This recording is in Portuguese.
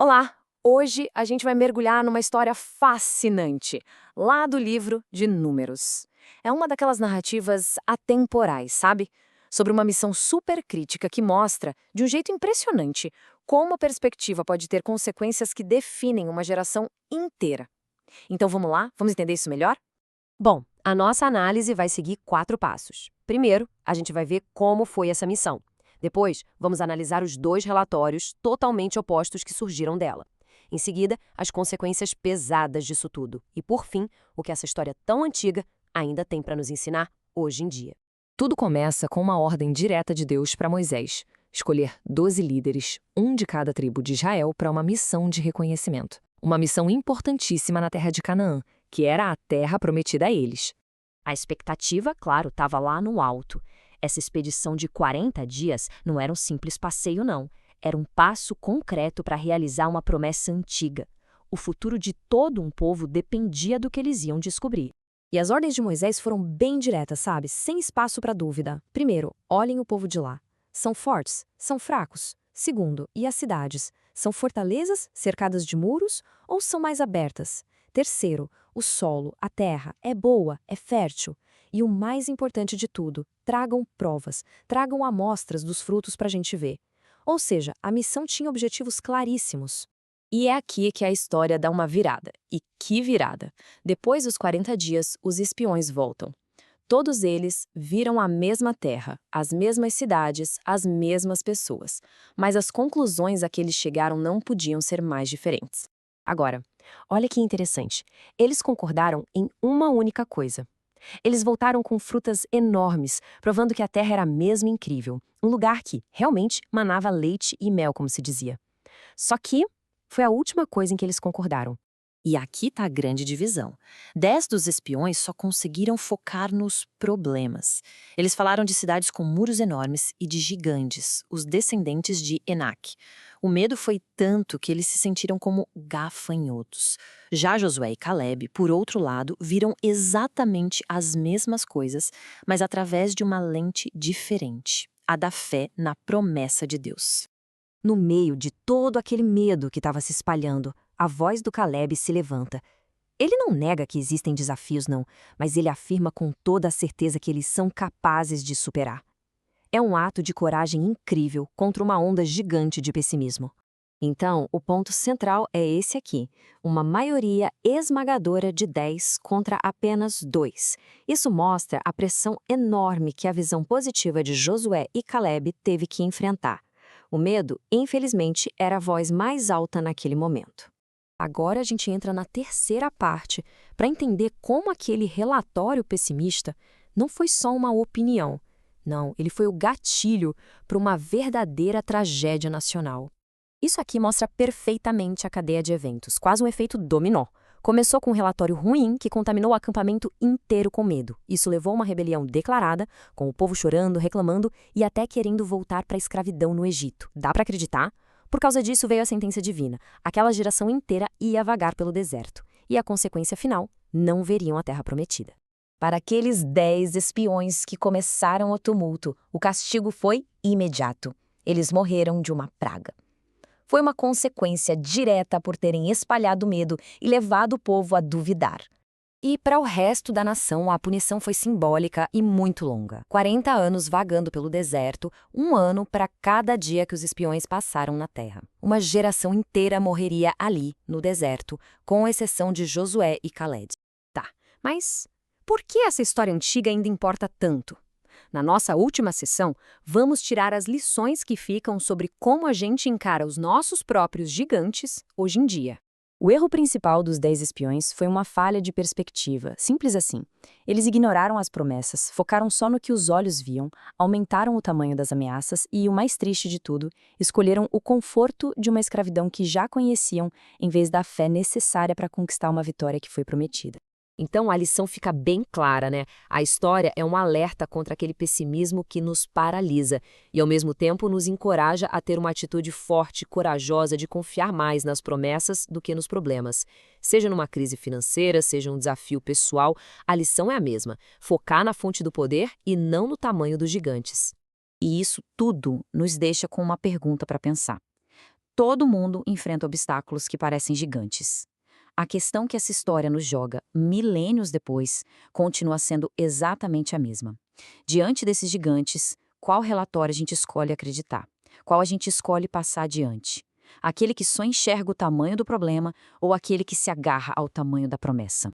Olá! Hoje a gente vai mergulhar numa história fascinante, lá do livro de Números. É uma daquelas narrativas atemporais, sabe? Sobre uma missão super crítica que mostra, de um jeito impressionante, como a perspectiva pode ter consequências que definem uma geração inteira. Então vamos lá? Vamos entender isso melhor? Bom, a nossa análise vai seguir 4 passos. Primeiro, a gente vai ver como foi essa missão. Depois, vamos analisar os 2 relatórios totalmente opostos que surgiram dela. Em seguida, as consequências pesadas disso tudo. E, por fim, o que essa história tão antiga ainda tem para nos ensinar hoje em dia. Tudo começa com uma ordem direta de Deus para Moisés: escolher 12 líderes, um de cada tribo de Israel, para uma missão de reconhecimento. Uma missão importantíssima na terra de Canaã, que era a terra prometida a eles. A expectativa, claro, estava lá no alto. Essa expedição de 40 dias não era um simples passeio, não. Era um passo concreto para realizar uma promessa antiga. O futuro de todo um povo dependia do que eles iam descobrir. E as ordens de Moisés foram bem diretas, sabe? Sem espaço para dúvida. Primeiro, olhem o povo de lá. São fortes? São fracos? Segundo, e as cidades? São fortalezas, cercadas de muros, ou são mais abertas? Terceiro, o solo, a terra, é boa, é fértil? E o mais importante de tudo, tragam provas, tragam amostras dos frutos para a gente ver. Ou seja, a missão tinha objetivos claríssimos. E é aqui que a história dá uma virada. E que virada! Depois dos 40 dias, os espiões voltam. Todos eles viram a mesma terra, as mesmas cidades, as mesmas pessoas. Mas as conclusões a que eles chegaram não podiam ser mais diferentes. Agora, olha que interessante. Eles concordaram em uma única coisa. Eles voltaram com frutas enormes, provando que a terra era mesmo incrível. Um lugar que, realmente, manava leite e mel, como se dizia. Só que foi a última coisa em que eles concordaram. E aqui está a grande divisão. 10 dos espiões só conseguiram focar nos problemas. Eles falaram de cidades com muros enormes e de gigantes, os descendentes de Enac. O medo foi tanto que eles se sentiram como gafanhotos. Já Josué e Caleb, por outro lado, viram exatamente as mesmas coisas, mas através de uma lente diferente, a da fé na promessa de Deus. No meio de todo aquele medo que estava se espalhando, a voz do Caleb se levanta. Ele não nega que existem desafios, não, mas ele afirma com toda a certeza que eles são capazes de superar. É um ato de coragem incrível contra uma onda gigante de pessimismo. Então, o ponto central é esse aqui, uma maioria esmagadora de 10 contra apenas 2. Isso mostra a pressão enorme que a visão positiva de Josué e Caleb teve que enfrentar. O medo, infelizmente, era a voz mais alta naquele momento. Agora a gente entra na terceira parte para entender como aquele relatório pessimista não foi só uma opinião. Não, ele foi o gatilho para uma verdadeira tragédia nacional. Isso aqui mostra perfeitamente a cadeia de eventos, quase um efeito dominó. Começou com um relatório ruim que contaminou o acampamento inteiro com medo. Isso levou a uma rebelião declarada, com o povo chorando, reclamando e até querendo voltar para a escravidão no Egito. Dá para acreditar? Por causa disso veio a sentença divina. Aquela geração inteira ia vagar pelo deserto. E a consequência final, não veriam a terra prometida. Para aqueles 10 espiões que começaram o tumulto, o castigo foi imediato. Eles morreram de uma praga. Foi uma consequência direta por terem espalhado medo e levado o povo a duvidar. E para o resto da nação, a punição foi simbólica e muito longa. 40 anos vagando pelo deserto, 1 ano para cada dia que os espiões passaram na terra. Uma geração inteira morreria ali, no deserto, com exceção de Josué e Caleb. Tá, mas por que essa história antiga ainda importa tanto? Na nossa última sessão, vamos tirar as lições que ficam sobre como a gente encara os nossos próprios gigantes hoje em dia. O erro principal dos 10 espiões foi uma falha de perspectiva, simples assim. Eles ignoraram as promessas, focaram só no que os olhos viam, aumentaram o tamanho das ameaças e, o mais triste de tudo, escolheram o conforto de uma escravidão que já conheciam em vez da fé necessária para conquistar uma vitória que foi prometida. Então a lição fica bem clara, né? A história é um alerta contra aquele pessimismo que nos paralisa e, ao mesmo tempo, nos encoraja a ter uma atitude forte e corajosa de confiar mais nas promessas do que nos problemas. Seja numa crise financeira, seja um desafio pessoal, a lição é a mesma: focar na fonte do poder e não no tamanho dos gigantes. E isso tudo nos deixa com uma pergunta para pensar. Todo mundo enfrenta obstáculos que parecem gigantes. A questão que essa história nos joga, milênios depois, continua sendo exatamente a mesma. Diante desses gigantes, qual relatório a gente escolhe acreditar? Qual a gente escolhe passar adiante? Aquele que só enxerga o tamanho do problema ou aquele que se agarra ao tamanho da promessa?